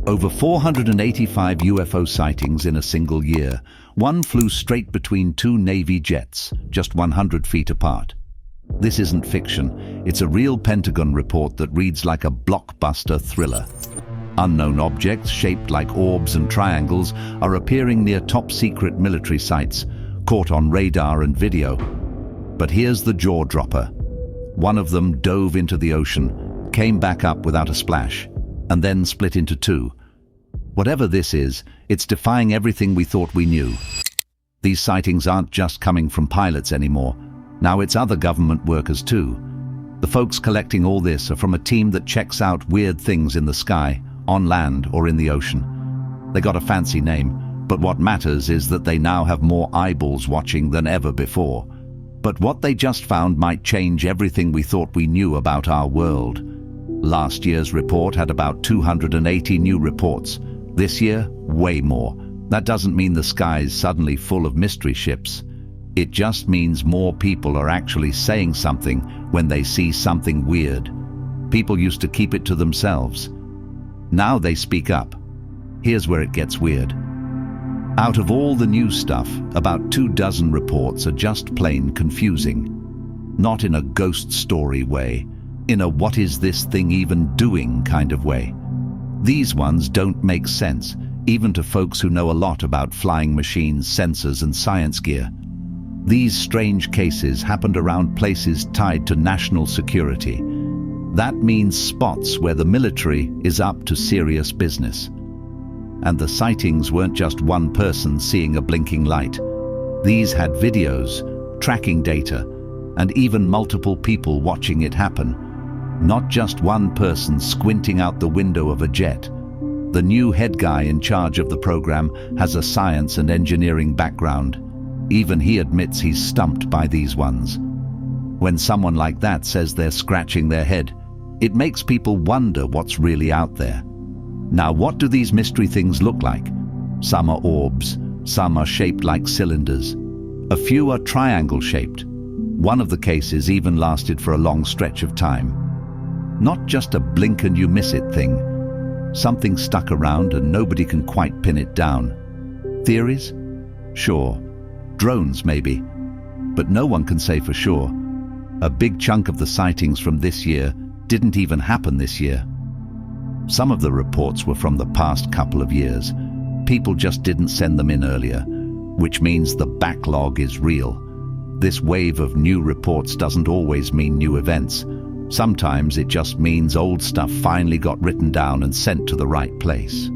Over 485 UFO sightings in a single year. One flew straight between two Navy jets, just 100 feet apart. This isn't fiction. It's a real Pentagon report that reads like a blockbuster thriller. Unknown objects shaped like orbs and triangles are appearing near top-secret military sites, caught on radar and video. But here's the jaw-dropper. One of them dove into the ocean, came back up without a splash, and then split into two. Whatever this is, it's defying everything we thought we knew. These sightings aren't just coming from pilots anymore. Now it's other government workers too. The folks collecting all this are from a team that checks out weird things in the sky, on land or in the ocean. They got a fancy name, but what matters is that they now have more eyeballs watching than ever before. But what they just found might change everything we thought we knew about our world. Last year's report had about 280 new reports. This year, way more. That doesn't mean the sky's suddenly full of mystery ships. It just means more people are actually saying something when they see something weird. People used to keep it to themselves. Now they speak up. Here's where it gets weird. Out of all the new stuff, about 24 reports are just plain confusing. Not in a ghost story way, in a what is this thing even doing kind of way. These ones don't make sense, even to folks who know a lot about flying machines, sensors and science gear. These strange cases happened around places tied to national security. That means spots where the military is up to serious business. And the sightings weren't just one person seeing a blinking light. These had videos, tracking data, and even multiple people watching it happen. Not just one person squinting out the window of a jet. The new head guy in charge of the program has a science and engineering background. Even he admits he's stumped by these ones. When someone like that says they're scratching their head, it makes people wonder what's really out there. Now, what do these mystery things look like? Some are orbs, some are shaped like cylinders. A few are triangle-shaped. One of the cases even lasted for a long stretch of time. Not just a blink and you miss it thing. Something stuck around and nobody can quite pin it down. Theories? Sure. Drones, maybe. But no one can say for sure. A big chunk of the sightings from this year didn't even happen this year. Some of the reports were from the past couple of years. People just didn't send them in earlier, which means the backlog is real. This wave of new reports doesn't always mean new events. Sometimes it just means old stuff finally got written down and sent to the right place.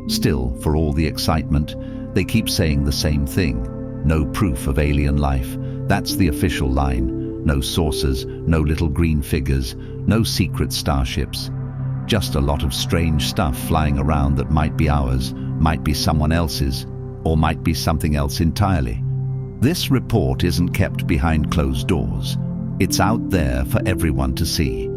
Still, for all the excitement, they keep saying the same thing. No proof of alien life. That's the official line. No sources, no little green figures, no secret starships. Just a lot of strange stuff flying around that might be ours, might be someone else's, or might be something else entirely. This report isn't kept behind closed doors. It's out there for everyone to see.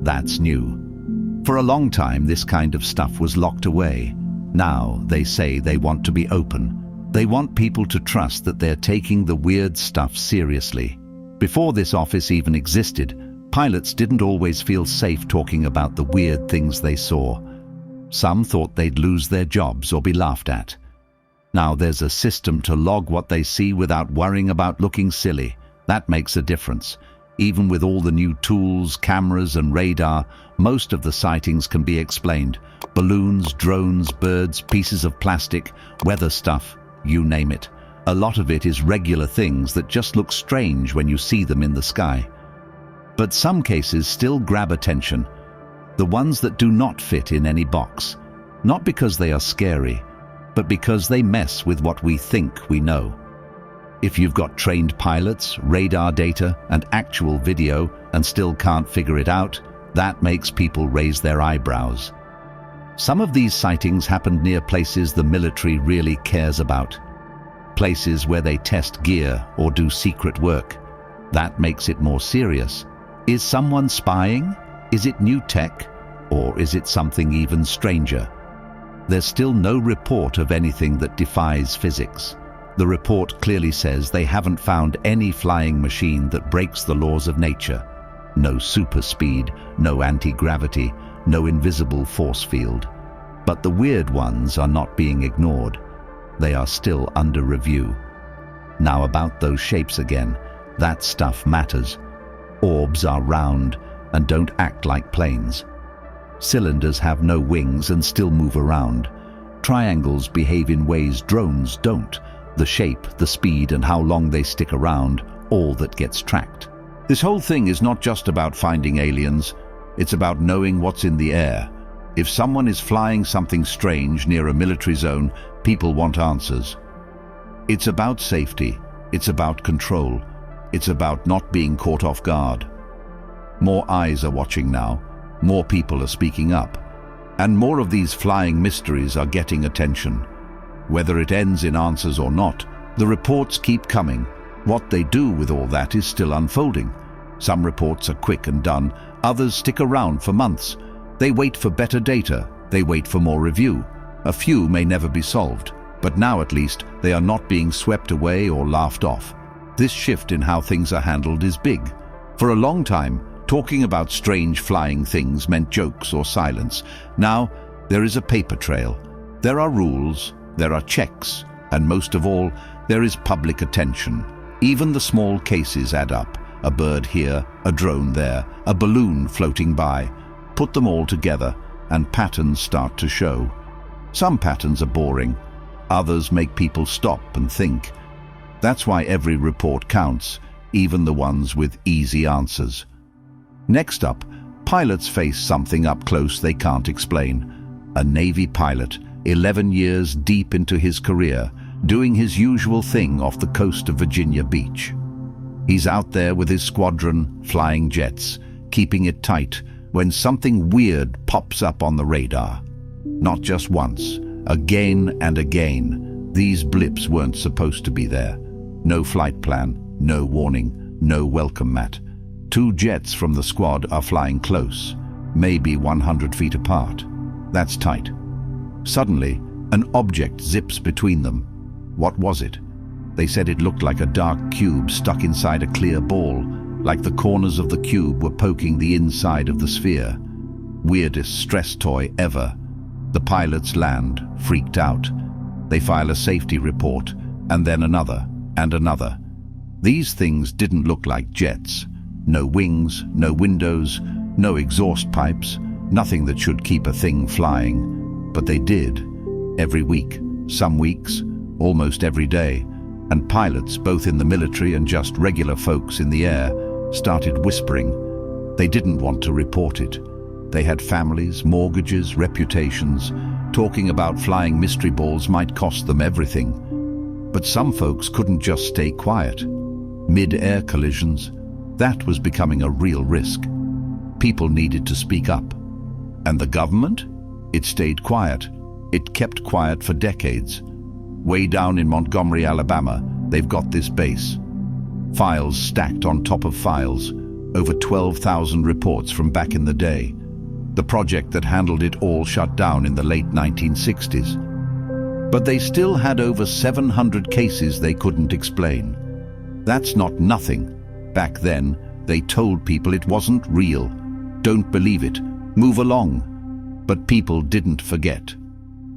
That's new. For a long time, this kind of stuff was locked away. Now, they say they want to be open. They want people to trust that they're taking the weird stuff seriously. Before this office even existed, pilots didn't always feel safe talking about the weird things they saw. Some thought they'd lose their jobs or be laughed at. Now there's a system to log what they see without worrying about looking silly. That makes a difference. Even with all the new tools, cameras and radar, most of the sightings can be explained. Balloons, drones, birds, pieces of plastic, weather stuff, you name it. A lot of it is regular things that just look strange when you see them in the sky. But some cases still grab attention. The ones that do not fit in any box. Not because they are scary, but because they mess with what we think we know. If you've got trained pilots, radar data, and actual video and still can't figure it out, that makes people raise their eyebrows. Some of these sightings happened near places the military really cares about. Places where they test gear or do secret work. That makes it more serious. Is someone spying? Is it new tech? Or is it something even stranger? There's still no report of anything that defies physics. The report clearly says they haven't found any flying machine that breaks the laws of nature. No super speed, no anti-gravity, no invisible force field. But the weird ones are not being ignored. They are still under review. Now about those shapes again. That stuff matters. Orbs are round and don't act like planes. Cylinders have no wings and still move around. Triangles behave in ways drones don't. The shape, the speed, and how long they stick around, all that gets tracked. This whole thing is not just about finding aliens. It's about knowing what's in the air. If someone is flying something strange near a military zone, people want answers. It's about safety. It's about control. It's about not being caught off guard. More eyes are watching now. More people are speaking up. And more of these flying mysteries are getting attention. Whether it ends in answers or not, the reports keep coming. What they do with all that is still unfolding. Some reports are quick and done. Others stick around for months. They wait for better data. They wait for more review. A few may never be solved, but now at least they are not being swept away or laughed off. This shift in how things are handled is big. For a long time, talking about strange flying things meant jokes or silence. Now, there is a paper trail. There are rules, there are checks, and most of all, there is public attention. Even the small cases add up. A bird here, a drone there, a balloon floating by. Put them all together, and patterns start to show. Some patterns are boring. Others make people stop and think. That's why every report counts, even the ones with easy answers. Next up, pilots face something up close they can't explain. A Navy pilot, 11 years deep into his career, doing his usual thing off the coast of Virginia Beach. He's out there with his squadron, flying jets, keeping it tight, when something weird pops up on the radar. Not just once, again and again. These blips weren't supposed to be there. No flight plan, no warning, no welcome mat. 2 jets from the squad are flying close, maybe 100 feet apart. That's tight. Suddenly, an object zips between them. What was it? They said it looked like a dark cube stuck inside a clear ball, like the corners of the cube were poking the inside of the sphere. Weirdest stress toy ever. The pilots land, freaked out. They file a safety report, and then another, and another. These things didn't look like jets. No wings, no windows, no exhaust pipes, nothing that should keep a thing flying. But they did. Every week, some weeks, almost every day. And pilots, both in the military and just regular folks in the air, started whispering. They didn't want to report it. They had families, mortgages, reputations. Talking about flying mystery balls might cost them everything. But some folks couldn't just stay quiet. Mid-air collisions, that was becoming a real risk. People needed to speak up. And the government? It stayed quiet. It kept quiet for decades. Way down in Montgomery, Alabama, they've got this base. Files stacked on top of files. Over 12,000 reports from back in the day. The project that handled it all shut down in the late 1960s. But they still had over 700 cases they couldn't explain. That's not nothing. Back then, they told people it wasn't real. Don't believe it. Move along. But people didn't forget.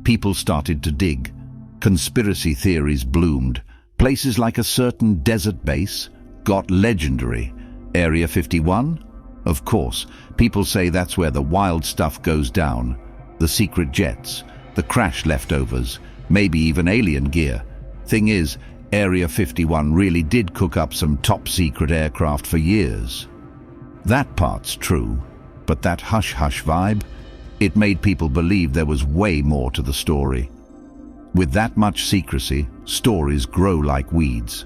People started to dig. Conspiracy theories bloomed. Places like a certain desert base got legendary. Area 51? Of course, people say that's where the wild stuff goes down. The secret jets, the crash leftovers, maybe even alien gear. Thing is, Area 51 really did cook up some top-secret aircraft for years. That part's true, but that hush-hush vibe, it made people believe there was way more to the story. With that much secrecy, stories grow like weeds.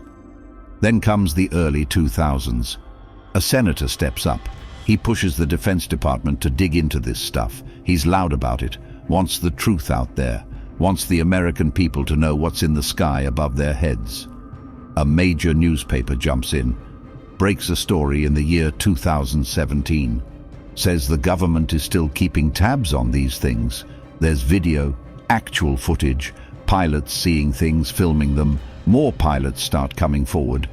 Then comes the early 2000s. A senator steps up. He pushes the Defense Department to dig into this stuff. He's loud about it, wants the truth out there, wants the American people to know what's in the sky above their heads. A major newspaper jumps in, breaks a story in the year 2017. Says the government is still keeping tabs on these things. There's video, actual footage, pilots seeing things, filming them. More pilots start coming forward.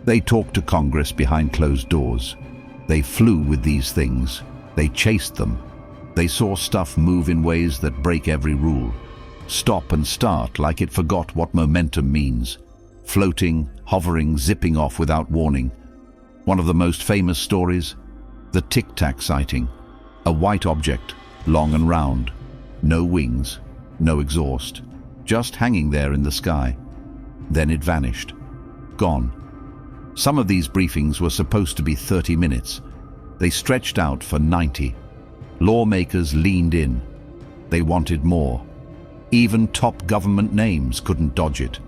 They talk to Congress behind closed doors. They flew with these things. They chased them. They saw stuff move in ways that break every rule. Stop and start like it forgot what momentum means. Floating, hovering, zipping off without warning. One of the most famous stories? The Tic Tac sighting. A white object, long and round. No wings, no exhaust. Just hanging there in the sky. Then it vanished. Gone. Some of these briefings were supposed to be 30 minutes. They stretched out for 90. Lawmakers leaned in. They wanted more. Even top government names couldn't dodge it.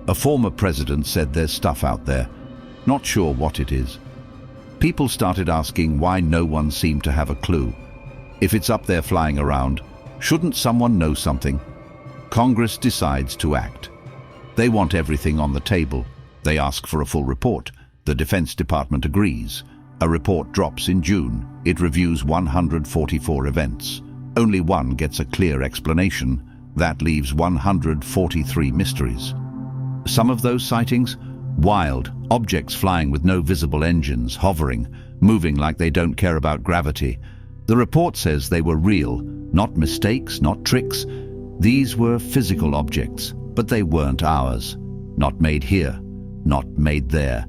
A former president said there's stuff out there. Not sure what it is. People started asking why no one seemed to have a clue. If it's up there flying around, shouldn't someone know something? Congress decides to act. They want everything on the table. They ask for a full report. The Defense Department agrees. A report drops in June. It reviews 144 events. Only one gets a clear explanation. That leaves 143 mysteries. Some of those sightings? Wild, objects flying with no visible engines, hovering, moving like they don't care about gravity. The report says they were real, not mistakes, not tricks. These were physical objects, but they weren't ours. Not made here, not made there.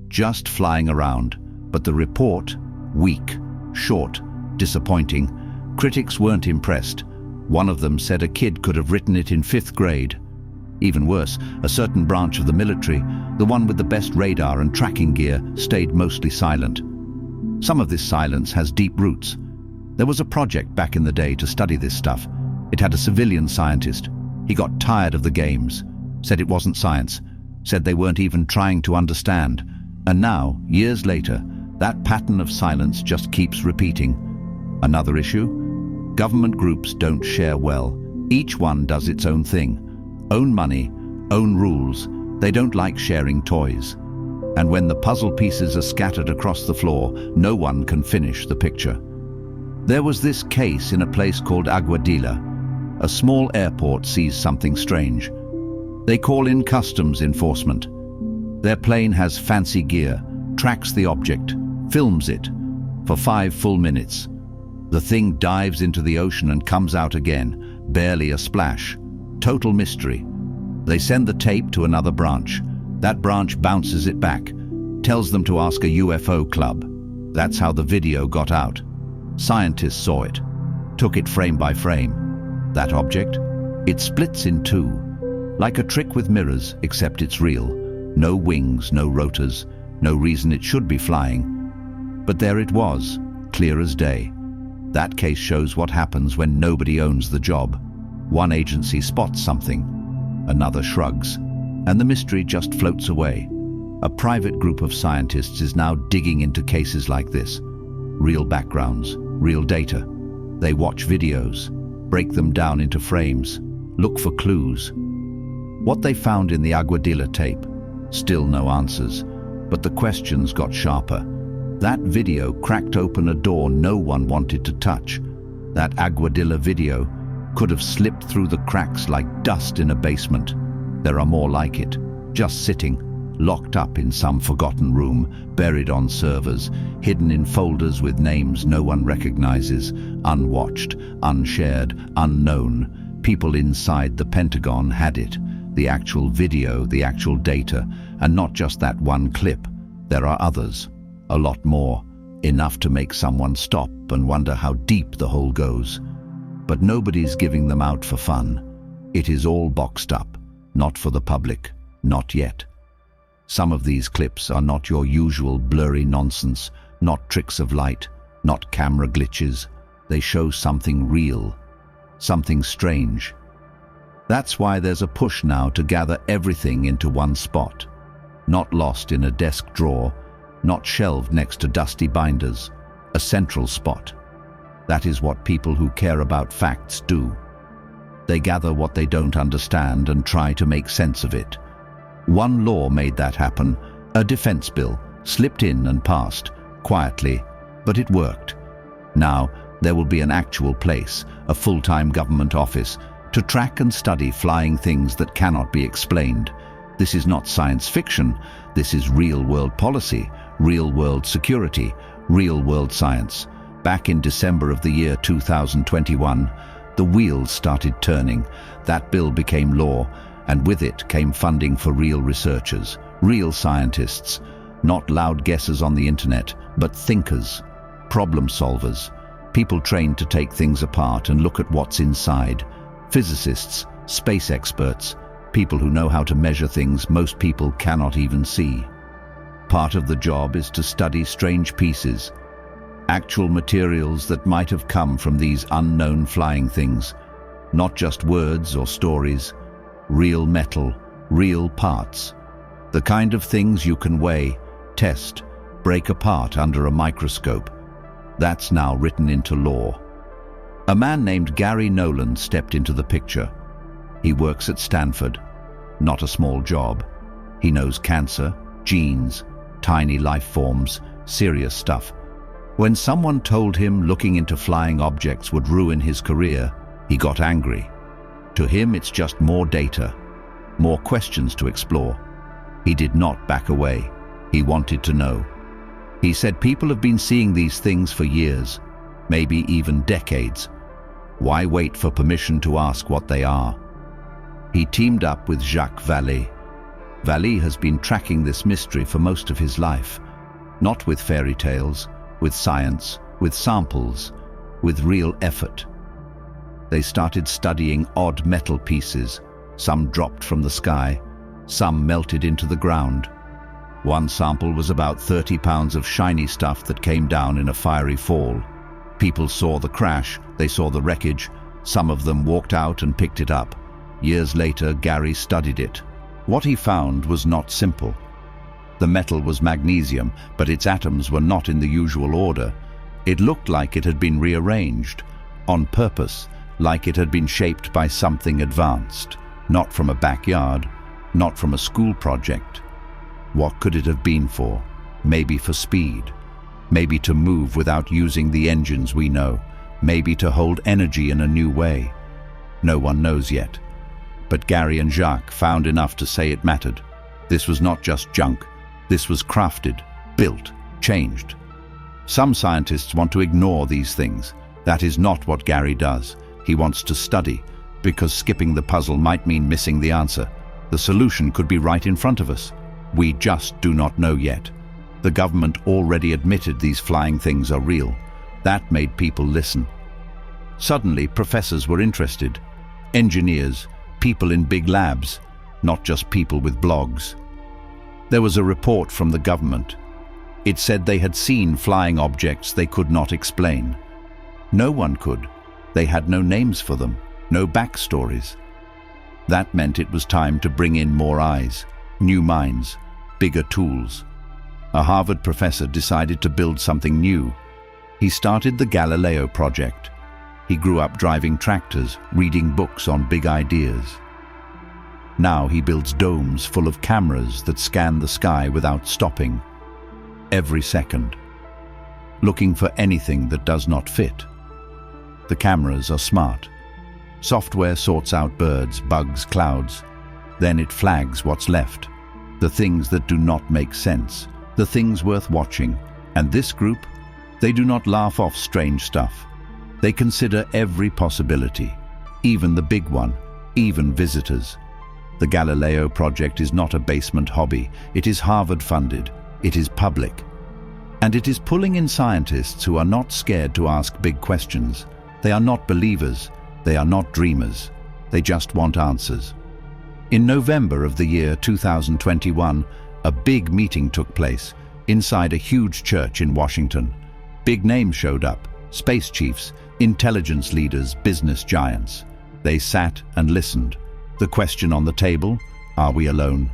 Just flying around. But the report, weak, short, disappointing. Critics weren't impressed. One of them said a kid could have written it in 5th grade. Even worse, a certain branch of the military, the one with the best radar and tracking gear, stayed mostly silent. Some of this silence has deep roots. There was a project back in the day to study this stuff. It had a civilian scientist. He got tired of the games, said it wasn't science, said they weren't even trying to understand. And now, years later, that pattern of silence just keeps repeating. Another issue? Government groups don't share well. Each one does its own thing. Own money, own rules. They don't like sharing toys. And when the puzzle pieces are scattered across the floor, no one can finish the picture. There was this case in a place called Aguadilla. A small airport sees something strange. They call in customs enforcement. Their plane has fancy gear, tracks the object, films it for 5 full minutes. The thing dives into the ocean and comes out again, barely a splash. Total mystery. They send the tape to another branch. That branch bounces it back, tells them to ask a UFO club. That's how the video got out. Scientists saw it, took it frame by frame. That object? It splits in two, like a trick with mirrors, except it's real. No wings, no rotors, no reason it should be flying. But there it was, clear as day. That case shows what happens when nobody owns the job. One agency spots something, another shrugs, and the mystery just floats away. A private group of scientists is now digging into cases like this. Real backgrounds, real data. They watch videos, break them down into frames, look for clues. What they found in the Aguadilla tape? Still no answers, but the questions got sharper. That video cracked open a door no one wanted to touch. That Aguadilla video could have slipped through the cracks like dust in a basement. There are more like it, just sitting, locked up in some forgotten room, buried on servers, hidden in folders with names no one recognizes, unwatched, unshared, unknown. People inside the Pentagon had it. The actual video, the actual data, and not just that one clip. There are others, a lot more, enough to make someone stop and wonder how deep the hole goes. But nobody's giving them out for fun. It is all boxed up, not for the public, not yet. Some of these clips are not your usual blurry nonsense, not tricks of light, not camera glitches. They show something real, something strange. That's why there's a push now to gather everything into one spot. Not lost in a desk drawer, not shelved next to dusty binders. A central spot. That is what people who care about facts do. They gather what they don't understand and try to make sense of it. One law made that happen. A defense bill slipped in and passed, quietly, but it worked. Now, there will be an actual place, a full-time government office, to track and study flying things that cannot be explained. This is not science fiction. This is real-world policy, real-world security, real-world science. Back in December of the year 2021, the wheels started turning. That bill became law, and with it came funding for real researchers, real scientists, not loud guessers on the internet, but thinkers, problem solvers, people trained to take things apart and look at what's inside, physicists, space experts, people who know how to measure things most people cannot even see. Part of the job is to study strange pieces, actual materials that might have come from these unknown flying things, not just words or stories, real metal, real parts, the kind of things you can weigh, test, break apart under a microscope. That's now written into law. A man named Gary Nolan stepped into the picture. He works at Stanford, not a small job. He knows cancer, genes, tiny life forms, serious stuff. When someone told him looking into flying objects would ruin his career, he got angry. To him, it's just more data, more questions to explore. He did not back away. He wanted to know. He said people have been seeing these things for years, maybe even decades. Why wait for permission to ask what they are? He teamed up with Jacques Vallée. Vallée has been tracking this mystery for most of his life, not with fairy tales, with science, with samples, with real effort. They started studying odd metal pieces. Some dropped from the sky, some melted into the ground. One sample was about 30 pounds of shiny stuff that came down in a fiery fall. People saw the crash, they saw the wreckage. Some of them walked out and picked it up. Years later, Gary studied it. What he found was not simple. The metal was magnesium, but its atoms were not in the usual order. It looked like it had been rearranged, on purpose, like it had been shaped by something advanced, not from a backyard, not from a school project. What could it have been for? Maybe for speed. Maybe to move without using the engines we know. Maybe to hold energy in a new way. No one knows yet. But Gary and Jacques found enough to say it mattered. This was not just junk. This was crafted, built, changed. Some scientists want to ignore these things. That is not what Gary does. He wants to study, because skipping the puzzle might mean missing the answer. The solution could be right in front of us. We just do not know yet. The government already admitted these flying things are real. That made people listen. Suddenly, professors were interested. Engineers, people in big labs, not just people with blogs. There was a report from the government. It said they had seen flying objects they could not explain. No one could. They had no names for them, no backstories. That meant it was time to bring in more eyes, new minds, bigger tools. A Harvard professor decided to build something new. He started the Galileo Project. He grew up driving tractors, reading books on big ideas. Now he builds domes full of cameras that scan the sky without stopping, every second, looking for anything that does not fit. The cameras are smart. Software sorts out birds, bugs, clouds. Then it flags what's left, the things that do not make sense, the things worth watching. And this group, they do not laugh off strange stuff. They consider every possibility, even the big one, even visitors. The Galileo Project is not a basement hobby. It is Harvard-funded. It is public. And it is pulling in scientists who are not scared to ask big questions. They are not believers. They are not dreamers. They just want answers. In November of the year 2021, a big meeting took place inside a huge church in Washington. Big names showed up: space chiefs, intelligence leaders, business giants. They sat and listened. The question on the table: are we alone?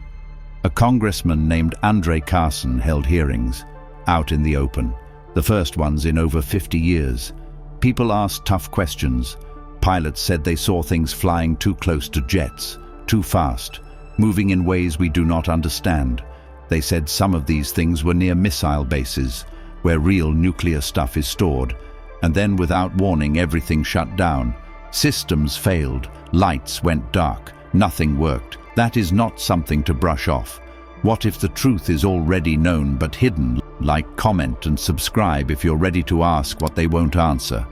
A congressman named Andre Carson held hearings, out in the open, the first ones in over 50 years. People asked tough questions. Pilots said they saw things flying too close to jets, too fast, moving in ways we do not understand. They said some of these things were near missile bases, where real nuclear stuff is stored, and then without warning everything shut down. Systems failed, lights went dark, nothing worked. That is not something to brush off. What if the truth is already known but hidden? Like, comment and subscribe if you're ready to ask what they won't answer.